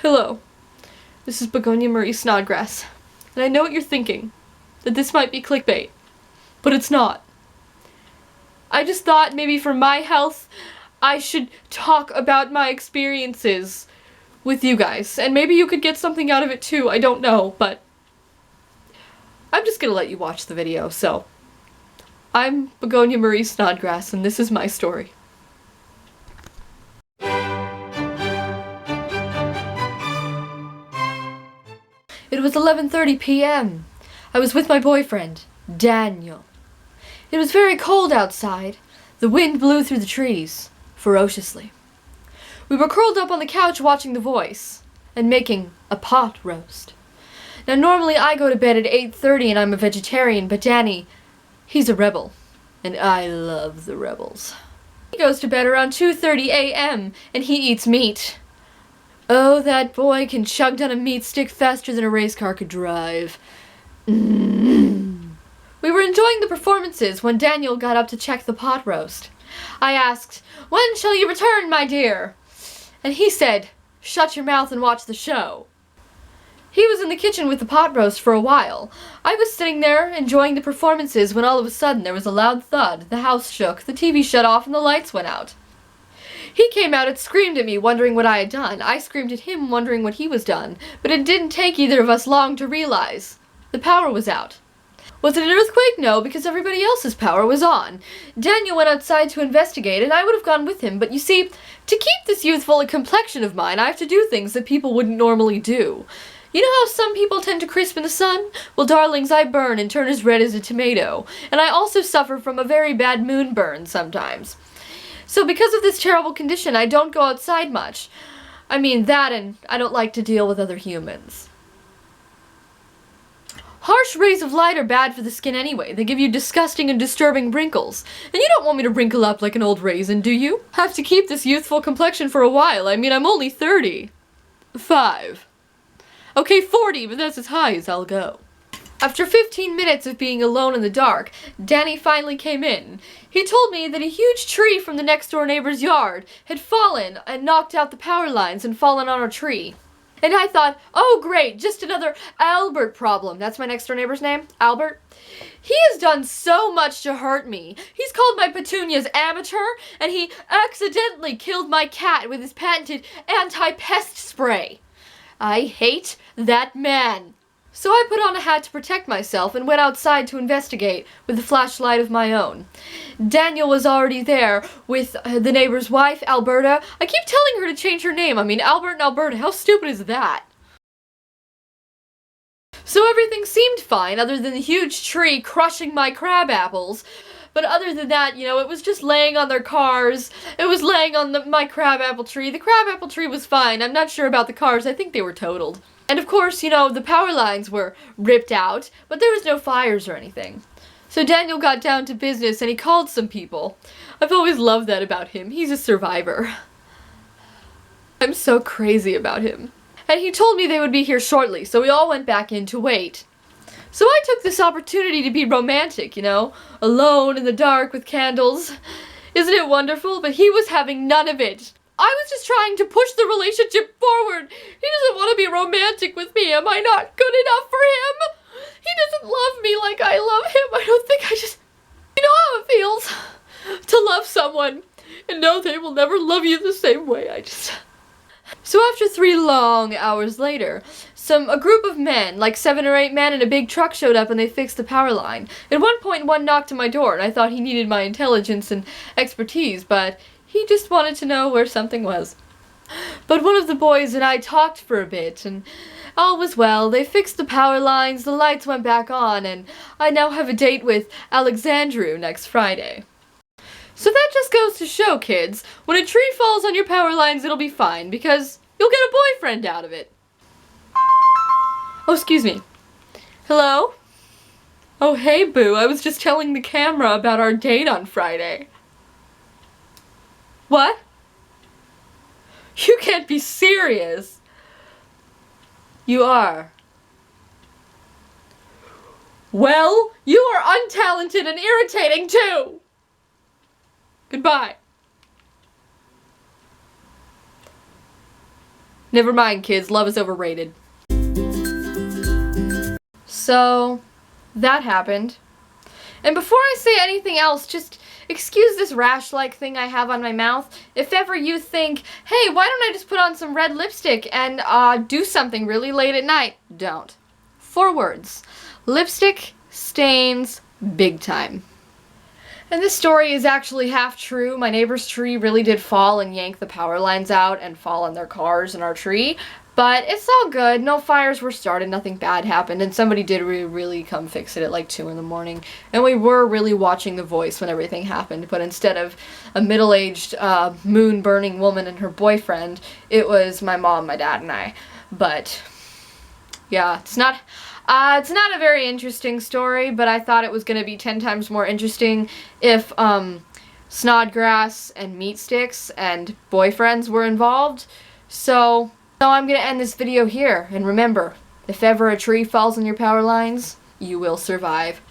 Hello, this is Begonia Marie Snodgrass, and I know what you're thinking, that this might be clickbait, but it's not. I just thought maybe for my health, I should talk about my experiences with you guys, and maybe you could get something out of it too, I don't know, but I'm just gonna let you watch the video, so. I'm Begonia Marie Snodgrass, and this is my story. It was 11:30 p.m. I was with my boyfriend, Daniel. It was very cold outside. The wind blew through the trees, ferociously. We were curled up on the couch watching The Voice, and making a pot roast. Now normally I go to bed at 8:30 and I'm a vegetarian, but Danny, he's a rebel, and I love the rebels. He goes to bed around 2:30 a.m. and he eats meat. Oh, that boy can chug down a meat stick faster than a race car could drive. We were enjoying the performances when Daniel got up to check the pot roast. I asked, "When shall you return, my dear?" And he said, "Shut your mouth and watch the show." He was in the kitchen with the pot roast for a while. I was sitting there enjoying the performances when all of a sudden there was a loud thud, the house shook, the TV shut off, and the lights went out. He came out and screamed at me, wondering what I had done. I screamed at him, wondering what he was done, but it didn't take either of us long to realize. The power was out. Was it an earthquake? No, because everybody else's power was on. Daniel went outside to investigate, and I would have gone with him, but you see, to keep this youthful complexion of mine, I have to do things that people wouldn't normally do. You know how some people tend to crisp in the sun? Well, darlings, I burn and turn as red as a tomato, and I also suffer from a very bad moon burn sometimes. So because of this terrible condition, I don't go outside much. I mean, that and I don't like to deal with other humans. Harsh rays of light are bad for the skin anyway. They give you disgusting and disturbing wrinkles. And you don't want me to wrinkle up like an old raisin, do you? Have to keep this youthful complexion for a while. I mean, I'm only 35. Okay, 40, but that's as high as I'll go. After 15 minutes of being alone in the dark, Danny finally came in. He told me that a huge tree from the next door neighbor's yard had fallen and knocked out the power lines and fallen on our tree. And I thought, oh great, just another Albert problem. That's my next door neighbor's name, Albert. He has done so much to hurt me. He's called my petunias amateur, and he accidentally killed my cat with his patented anti-pest spray. I hate that man. So I put on a hat to protect myself and went outside to investigate with a flashlight of my own. Daniel was already there with the neighbor's wife, Alberta. I keep telling her to change her name. I mean, Albert and Alberta, how stupid is that? So everything seemed fine other than the huge tree crushing my crab apples. But other than that, you know, it was just laying on their cars. It was laying on my crabapple tree. The crabapple tree was fine. I'm not sure about the cars. I think they were totaled. And of course, you know, the power lines were ripped out, but there was no fires or anything. So Daniel got down to business and he called some people. I've always loved that about him. He's a survivor. I'm so crazy about him. And he told me they would be here shortly, so we all went back in to wait. So I took this opportunity to be romantic, you know, alone in the dark with candles. Isn't it wonderful? But he was having none of it. I was just trying to push the relationship forward. He doesn't want to be romantic with me. Am I not good enough for him? He doesn't love me like I love him. I don't think I just... You know how it feels to love someone and know they will never love you the same way. So after 3 long hours later, a group of men, like 7 or 8 men in a big truck showed up and they fixed the power line. At one point, one knocked on my door and I thought he needed my intelligence and expertise, but he just wanted to know where something was. But one of the boys and I talked for a bit, and all was well. They fixed the power lines, the lights went back on, and I now have a date with Alexandru next Friday. So that just goes to show, kids, when a tree falls on your power lines, it'll be fine, because you'll get a boyfriend out of it. Oh, excuse me. Hello? Oh, hey, boo, I was just telling the camera about our date on Friday. What? You can't be serious. You are. Well, you are untalented and irritating too. Goodbye. Never mind, kids. Love is overrated. So, that happened. And before I say anything else, just excuse this rash-like thing I have on my mouth. If ever you think, hey, why don't I just put on some red lipstick and do something really late at night? Don't. 4 words. Lipstick stains big time. And this story is actually half true. My neighbor's tree really did fall and yank the power lines out and fall on their cars and our tree. But it's all good. No fires were started. Nothing bad happened. And somebody did really come fix it at like 2 in the morning. And we were really watching The Voice when everything happened. But instead of a middle-aged, moon-burning woman and her boyfriend, it was my mom, my dad, and I. But, yeah, it's not a very interesting story, but I thought it was going to be 10 times more interesting if Snodgrass and meat sticks and boyfriends were involved. So I'm going to end this video here. And remember, if ever a tree falls on your power lines, you will survive.